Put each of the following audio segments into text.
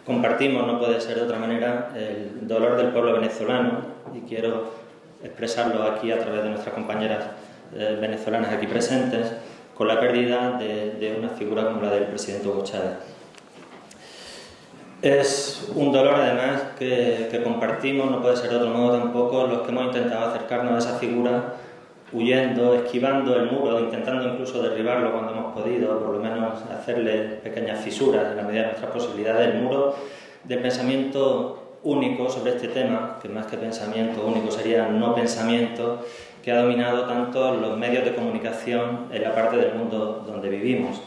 Compartimos, no puede ser de otra manera, el dolor del pueblo venezolano y quiero expresarlo aquí a través de nuestras compañeras venezolanas aquí presentes con la pérdida de una figura como la del presidente Hugo Chávez. Es un dolor además que compartimos, no puede ser de otro modo tampoco, los que hemos intentado acercarnos a esa figura huyendo, esquivando el muro, intentando incluso derribarlo cuando hemos podido, por lo menos hacerle pequeñas fisuras en la medida de nuestras posibilidades, el muro del pensamiento único sobre este tema, que más que pensamiento único sería no pensamiento, que ha dominado tanto los medios de comunicación en la parte del mundo donde vivimos.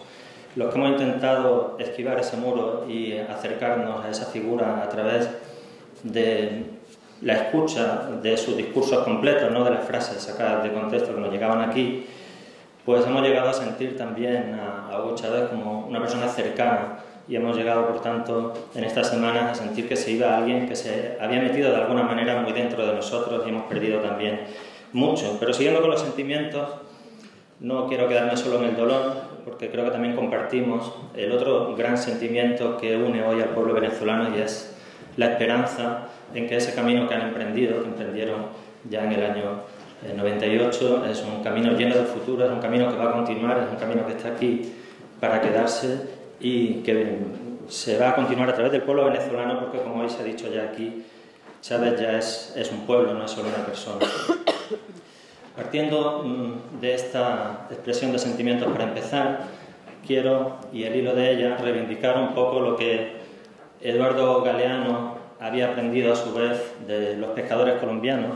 Los que hemos intentado esquivar ese muro y acercarnos a esa figura a través de la escucha de sus discursos completos, no de las frases sacadas de contexto que nos llegaban aquí, pues hemos llegado a sentir también a Hugo Chávez como una persona cercana y hemos llegado, por tanto, en estas semanas a sentir que se iba alguien que se había metido de alguna manera muy dentro de nosotros y hemos perdido también mucho. Pero siguiendo con los sentimientos, no quiero quedarme solo en el dolor, porque creo que también compartimos el otro gran sentimiento que une hoy al pueblo venezolano y es la esperanza en que ese camino que han emprendido, que emprendieron ya en el año 98, es un camino lleno de futuro, es un camino que va a continuar, es un camino que está aquí para quedarse y que se va a continuar a través del pueblo venezolano, porque como hoy se ha dicho ya aquí, Chávez ya es un pueblo, no es solo una persona. Partiendo de esta expresión de sentimientos para empezar, quiero, y el hilo de ella, reivindicar un poco lo que Eduardo Galeano había aprendido a su vez de los pescadores colombianos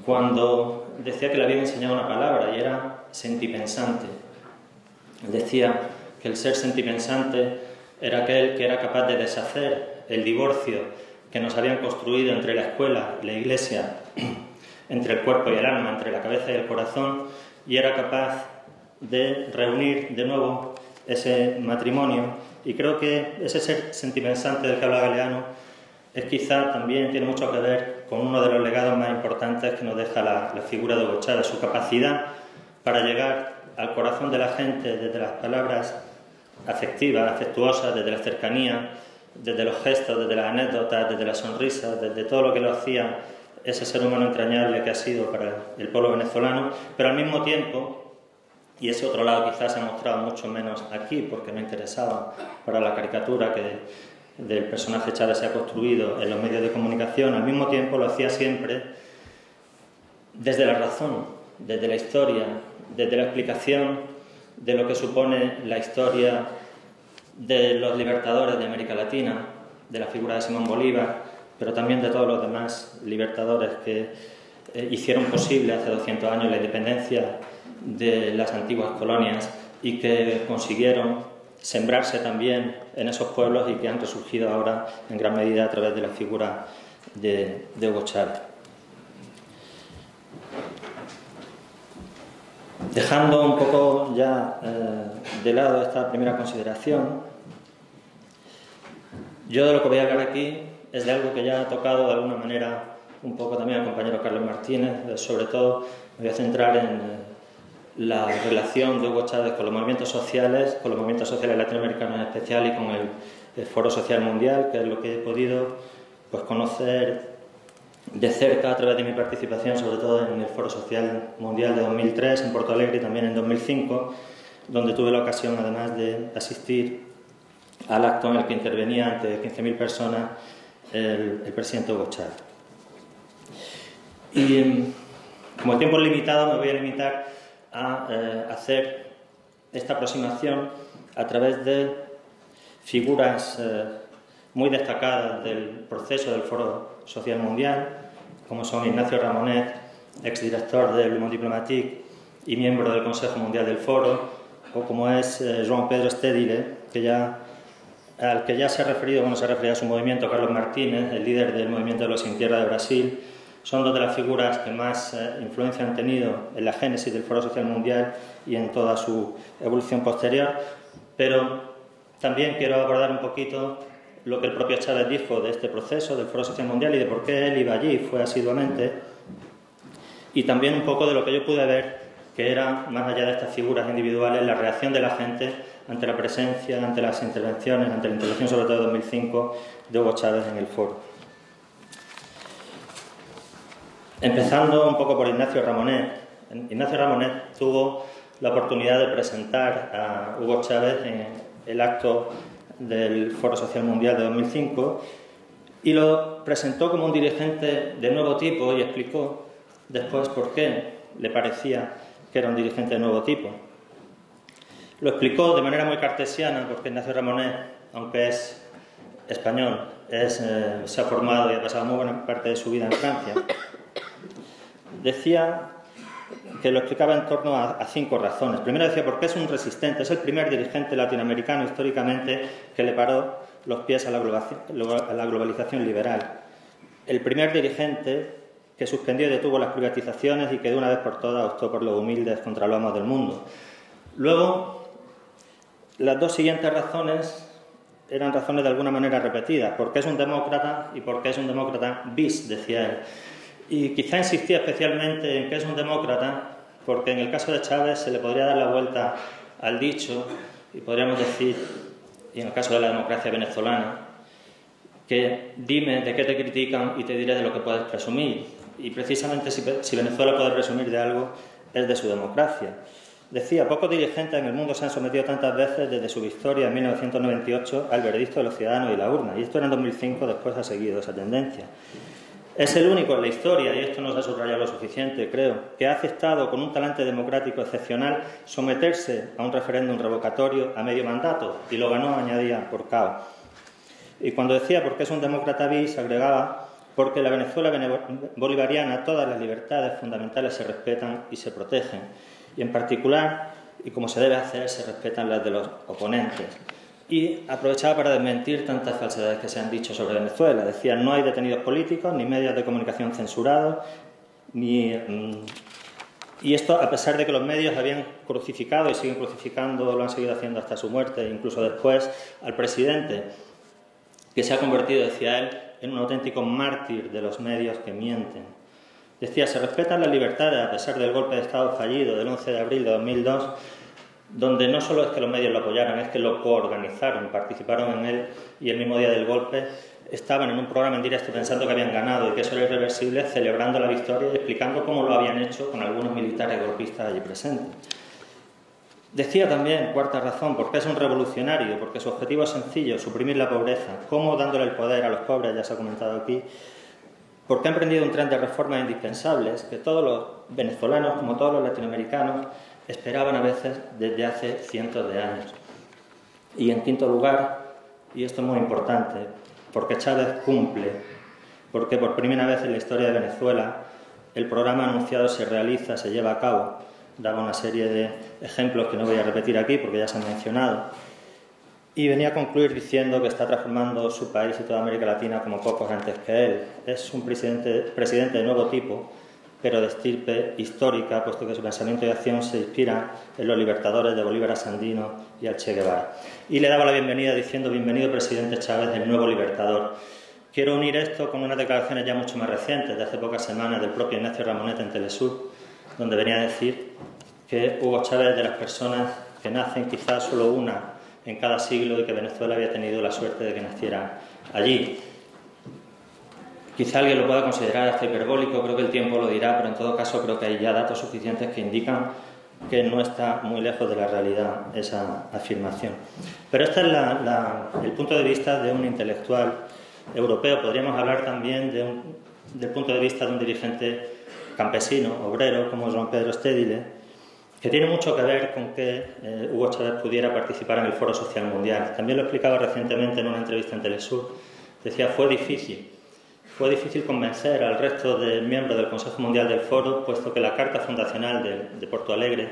cuando decía que le habían enseñado una palabra y era sentipensante. Él decía que el ser sentipensante era aquel que era capaz de deshacer el divorcio que nos habían construido entre la escuela y la iglesia, entre el cuerpo y el alma, entre la cabeza y el corazón, y era capaz de reunir de nuevo ese matrimonio. Y creo que ese ser sentipensante del que habla Galeano es quizá también tiene mucho que ver con uno de los legados más importantes que nos deja la figura de Hugo Chávez, su capacidad para llegar al corazón de la gente desde las palabras afectivas, afectuosas, desde la cercanía, desde los gestos, desde las anécdotas, desde las sonrisas, desde todo lo que lo hacía ese ser humano entrañable que ha sido para el pueblo venezolano, pero al mismo tiempo, y ese otro lado quizás se ha mostrado mucho menos aquí porque no interesaba para la caricatura que del personaje Chávez se ha construido en los medios de comunicación, al mismo tiempo lo hacía siempre desde la razón, desde la historia, desde la explicación de lo que supone la historia de los libertadores de América Latina, de la figura de Simón Bolívar, pero también de todos los demás libertadores que hicieron posible hace 200 años la independencia de las antiguas colonias y que consiguieron sembrarse también en esos pueblos y que han resurgido ahora en gran medida a través de la figura de Hugo Chávez. Dejando un poco ya de lado esta primera consideración, yo de lo que voy a hablar aquí es de algo que ya ha tocado de alguna manera un poco también el compañero Carlos Martínez. Sobre todo me voy a centrar en la relación de Hugo Chávez con los movimientos sociales latinoamericanos en especial y con el Foro Social Mundial, que es lo que he podido conocer de cerca a través de mi participación, sobre todo en el Foro Social Mundial de 2003 en Porto Alegre y también en 2005, donde tuve la ocasión además de asistir al acto en el que intervenía ante 15.000 personas el presidente Hugo Chávez. Y como el tiempo es limitado, me voy a limitar a hacer esta aproximación a través de figuras muy destacadas del proceso del Foro Social Mundial, como son Ignacio Ramonet, exdirector del Le Monde Diplomatique y miembro del Consejo Mundial del Foro, o como es João Pedro Stedile, al que ya se ha referido, se ha referido a su movimiento, Carlos Martínez, el líder del movimiento de los Sin Tierra de Brasil. Son dos de las figuras que más influencia han tenido en la génesis del Foro Social Mundial y en toda su evolución posterior, pero también quiero abordar un poquito lo que el propio Chávez dijo de este proceso del Foro Social Mundial y de por qué él iba allí, fue asiduamente, y también un poco de lo que yo pude ver, que era, más allá de estas figuras individuales, la reacción de la gente ante la presencia, ante las intervenciones, ante la intervención sobre todo de 2005 de Hugo Chávez en el foro. Empezando un poco por Ignacio Ramonet. Ignacio Ramonet tuvo la oportunidad de presentar a Hugo Chávez en el acto del Foro Social Mundial de 2005 y lo presentó como un dirigente de nuevo tipo y explicó después por qué le parecía que era un dirigente de nuevo tipo. Lo explicó de manera muy cartesiana porque Ignacio Ramonet, aunque es español, se ha formado y ha pasado muy buena parte de su vida en Francia, decía que lo explicaba en torno a 5 razones. Primero decía porque es un resistente, es el primer dirigente latinoamericano históricamente que le paró los pies a la globalización liberal. El primer dirigente que suspendió y detuvo las privatizaciones y que de una vez por todas optó por los humildes contra los amos del mundo. Luego, las 2 siguientes razones eran razones de alguna manera repetidas, porque es un demócrata y porque es un demócrata bis, decía él. Y quizá insistía especialmente en que es un demócrata porque en el caso de Chávez se le podría dar la vuelta al dicho y podríamos decir, y en el caso de la democracia venezolana, que dime de qué te critican y te diré de lo que puedes presumir. Y precisamente si Venezuela puede presumir de algo es de su democracia. Decía, pocos dirigentes en el mundo se han sometido tantas veces desde su victoria en 1998 al veredicto de los ciudadanos y la urna. Y esto era en 2005, después ha seguido esa tendencia. Es el único en la historia, y esto no se ha subrayado lo suficiente, creo, que ha aceptado con un talante democrático excepcional someterse a un referéndum revocatorio a medio mandato, y lo ganó, añadía, por caos. Y cuando decía porque es un demócrata bis, agregaba, porque en la Venezuela bolivariana todas las libertades fundamentales se respetan y se protegen, y en particular, y como se debe hacer, se respetan las de los oponentes. Y aprovechaba para desmentir tantas falsedades que se han dicho sobre Venezuela. Decía, no hay detenidos políticos, ni medios de comunicación censurados, y esto a pesar de que los medios habían crucificado y siguen crucificando, lo han seguido haciendo hasta su muerte, incluso después, al presidente, que se ha convertido, decía él, en un auténtico mártir de los medios que mienten. Decía, se respetan las libertades a pesar del golpe de Estado fallido del 11 de abril de 2002, donde no solo es que los medios lo apoyaran, es que lo coorganizaron, participaron en él y el mismo día del golpe estaban en un programa en directo pensando que habían ganado y que eso era irreversible, celebrando la victoria y explicando cómo lo habían hecho con algunos militares golpistas allí presentes. Decía también, cuarta razón, porque es un revolucionario, porque su objetivo es sencillo, suprimir la pobreza. ¿Cómo? Dándole el poder a los pobres, ya se ha comentado aquí. Porque ha emprendido un tren de reformas indispensables que todos los venezolanos, como todos los latinoamericanos, esperaban a veces desde hace cientos de años. Y en quinto lugar, y esto es muy importante, porque Chávez cumple, porque por primera vez en la historia de Venezuela el programa anunciado se realiza, se lleva a cabo. Daba una serie de ejemplos que no voy a repetir aquí porque ya se han mencionado. Y venía a concluir diciendo que está transformando su país y toda América Latina como pocos antes que él. Es un presidente de nuevo tipo, pero de estirpe histórica, puesto que su pensamiento y acción se inspira en los libertadores de Bolívar a Sandino y al Che Guevara. Y le daba la bienvenida diciendo, bienvenido presidente Chávez, el nuevo libertador. Quiero unir esto con unas declaraciones ya mucho más recientes, de hace pocas semanas, del propio Ignacio Ramonet en Telesur, donde venía a decir que Hugo Chávez es de las personas que nacen quizás solo una en cada siglo y que Venezuela había tenido la suerte de que naciera allí. Quizá alguien lo pueda considerar hasta hiperbólico, creo que el tiempo lo dirá, pero en todo caso creo que hay ya datos suficientes que indican que no está muy lejos de la realidad esa afirmación. Pero este es el punto de vista de un intelectual europeo. Podríamos hablar también del punto de vista de un dirigente campesino, obrero, como Joan Pedro Stedile, que tiene mucho que ver con que Hugo Chávez pudiera participar en el Foro Social Mundial. También lo explicaba recientemente en una entrevista en Telesur. Decía, fue difícil convencer al resto de miembros del Consejo Mundial del Foro, puesto que la Carta Fundacional de Porto Alegre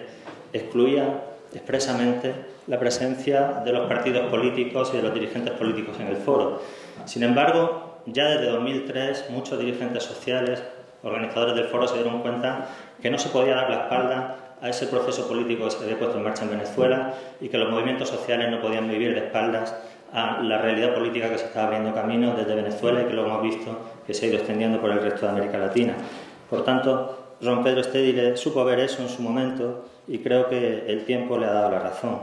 excluía expresamente la presencia de los partidos políticos y de los dirigentes políticos en el foro. Sin embargo, ya desde 2003 muchos dirigentes sociales, organizadores del foro, se dieron cuenta que no se podía dar la espalda a ese proceso político que se había puesto en marcha en Venezuela y que los movimientos sociales no podían vivir de espaldas a la realidad política que se estaba abriendo camino desde Venezuela y que lo hemos visto que se ha ido extendiendo por el resto de América Latina. Por tanto, Joan Pedro Stedile supo ver eso en su momento y creo que el tiempo le ha dado la razón.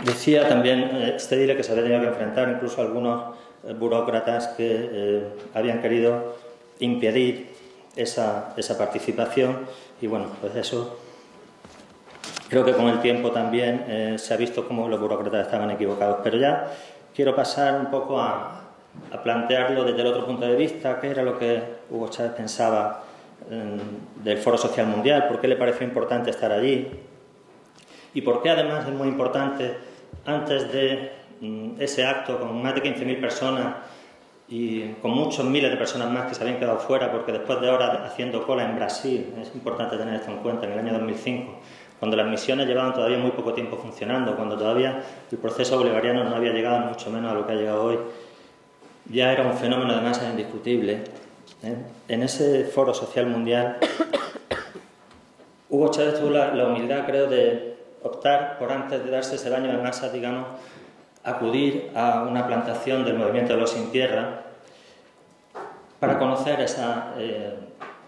Decía también Stedile que se había tenido que enfrentar incluso a algunos burócratas que habían querido impedir esa participación, y bueno, pues eso creo que con el tiempo también se ha visto cómo los burócratas estaban equivocados. Pero ya quiero pasar un poco a plantearlo desde el otro punto de vista, qué era lo que Hugo Chávez pensaba del Foro Social Mundial, por qué le pareció importante estar allí y por qué además es muy importante, antes de ese acto con más de 15.000 personas y con muchos miles de personas más que se habían quedado fuera, porque después de horas haciendo cola en Brasil, es importante tener esto en cuenta, en el año 2005, cuando las misiones llevaban todavía muy poco tiempo funcionando, cuando todavía el proceso bolivariano no había llegado ni mucho menos a lo que ha llegado hoy, ya era un fenómeno de masas indiscutible. En ese Foro Social Mundial, Hugo Chávez tuvo la humildad, creo, de optar por, antes de darse ese baño de masas, digamos, acudir a una plantación del movimiento de los Sin Tierra para conocer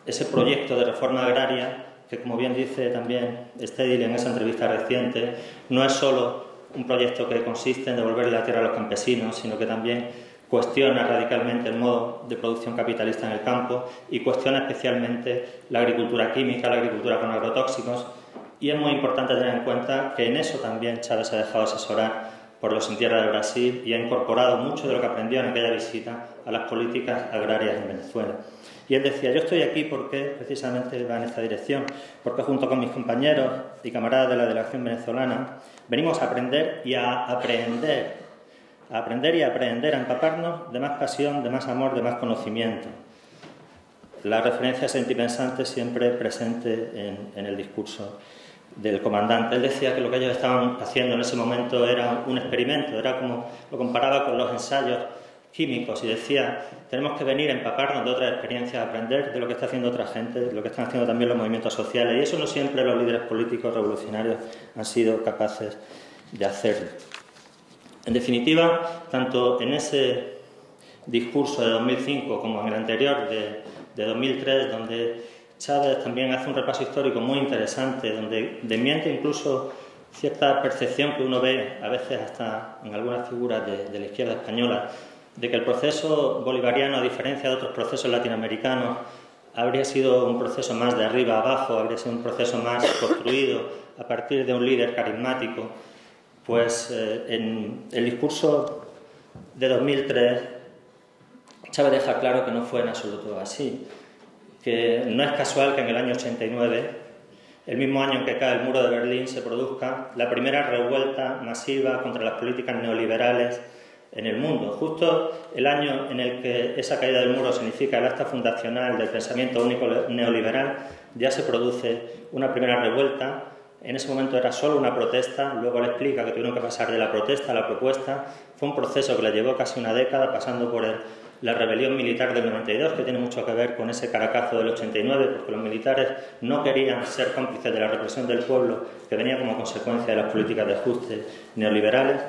ese proyecto de reforma agraria que, como bien dice también Stedile en esa entrevista reciente, no es solo un proyecto que consiste en devolverle la tierra a los campesinos, sino que también cuestiona radicalmente el modo de producción capitalista en el campo y cuestiona especialmente la agricultura química, la agricultura con agrotóxicos, y es muy importante tener en cuenta que en eso también Chávez se ha dejado asesorar por los Sin Tierra de Brasil y ha incorporado mucho de lo que aprendió en aquella visita a las políticas agrarias en Venezuela. Y él decía, yo estoy aquí porque precisamente va en esta dirección, porque junto con mis compañeros y camaradas de la delegación venezolana venimos a aprender y a aprender, a empaparnos de más pasión, de más amor, de más conocimiento. La referencia sentipensante siempre presente en el discurso del comandante. Él decía que lo que ellos estaban haciendo en ese momento era un experimento, era como lo comparaba con los ensayos químicos, y decía, tenemos que venir a empaparnos de otras experiencias, a aprender de lo que está haciendo otra gente, de lo que están haciendo también los movimientos sociales, y eso no siempre los líderes políticos revolucionarios han sido capaces de hacerlo. En definitiva, tanto en ese discurso de 2005 como en el anterior de 2003, donde Chávez también hace un repaso histórico muy interesante, donde desmiente incluso cierta percepción que uno ve a veces hasta en algunas figuras de la izquierda española, de que el proceso bolivariano, a diferencia de otros procesos latinoamericanos, habría sido un proceso más de arriba a abajo, habría sido un proceso más construido a partir de un líder carismático. Pues en el discurso de 2003, Chávez deja claro que no fue en absoluto así, que no es casual que en el año 89, el mismo año en que cae el muro de Berlín, se produzca la primera revuelta masiva contra las políticas neoliberales en el mundo. Justo el año en el que esa caída del muro significa el acta fundacional del pensamiento único neoliberal, ya se produce una primera revuelta. En ese momento era solo una protesta, luego le explica que tuvieron que pasar de la protesta a la propuesta. Fue un proceso que le llevó casi una década, pasando por la rebelión militar del 92, que tiene mucho que ver con ese Caracazo del 89, porque los militares no querían ser cómplices de la represión del pueblo, que venía como consecuencia de las políticas de ajuste neoliberales.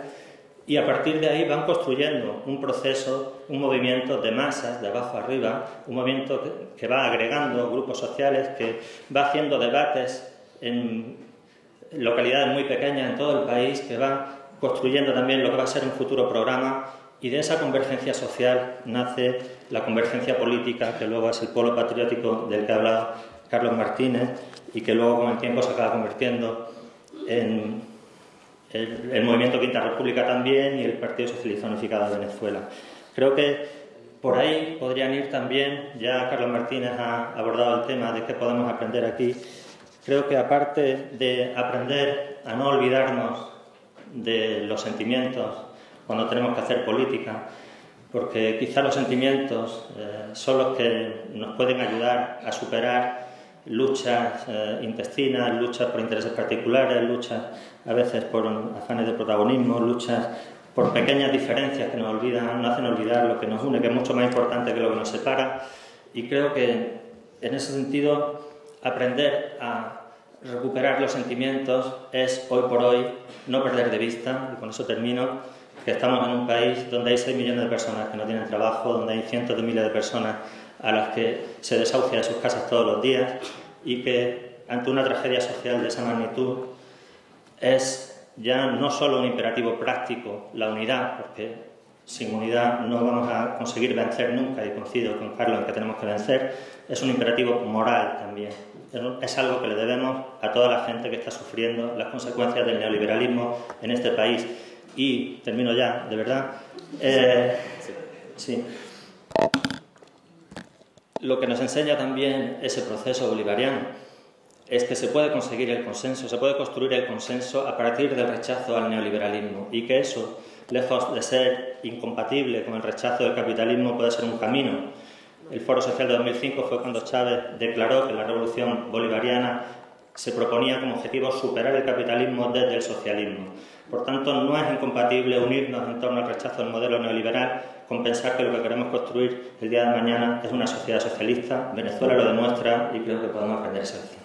Y a partir de ahí van construyendo un proceso, un movimiento de masas, de abajo arriba, un movimiento que va agregando grupos sociales, que va haciendo debates en localidades muy pequeñas en todo el país, que va construyendo también lo que va a ser un futuro programa, y de esa convergencia social nace la convergencia política, que luego es el polo patriótico del que ha hablado Carlos Martínez, y que luego con el tiempo se acaba convirtiendo en el Movimiento Quinta República también, y el Partido Socialista Unificado de Venezuela. Creo que por ahí podrían ir también, ya Carlos Martínez ha abordado el tema de qué podemos aprender aquí. Creo que aparte de aprender a no olvidarnos de los sentimientos cuando tenemos que hacer política, porque quizá los sentimientos son los que nos pueden ayudar a superar luchas intestinas, luchas por intereses particulares, luchas a veces por afanes de protagonismo, luchas por pequeñas diferencias que nos hacen olvidar lo que nos une, que es mucho más importante que lo que nos separa. Y creo que en ese sentido aprender a recuperar los sentimientos es hoy por hoy no perder de vista, y con eso termino, que estamos en un país donde hay 6 millones de personas que no tienen trabajo, donde hay cientos de miles de personas a las que se desahucia de sus casas todos los días, y que ante una tragedia social de esa magnitud es ya no solo un imperativo práctico, la unidad, porque sin unidad no vamos a conseguir vencer nunca, y coincido con Carlos en que tenemos que vencer, es un imperativo moral también. Es algo que le debemos a toda la gente que está sufriendo las consecuencias del neoliberalismo en este país. Y termino ya, de verdad. Sí. Lo que nos enseña también ese proceso bolivariano es que se puede conseguir el consenso, se puede construir el consenso a partir del rechazo al neoliberalismo, y que eso, lejos de ser incompatible con el rechazo del capitalismo, puede ser un camino. El Foro Social de 2005 fue cuando Chávez declaró que la revolución bolivariana se proponía como objetivo superar el capitalismo desde el socialismo. Por tanto, no es incompatible unirnos en torno al rechazo del modelo neoliberal con pensar que lo que queremos construir el día de mañana es una sociedad socialista. Venezuela lo demuestra y creo que podemos aprender esa lección.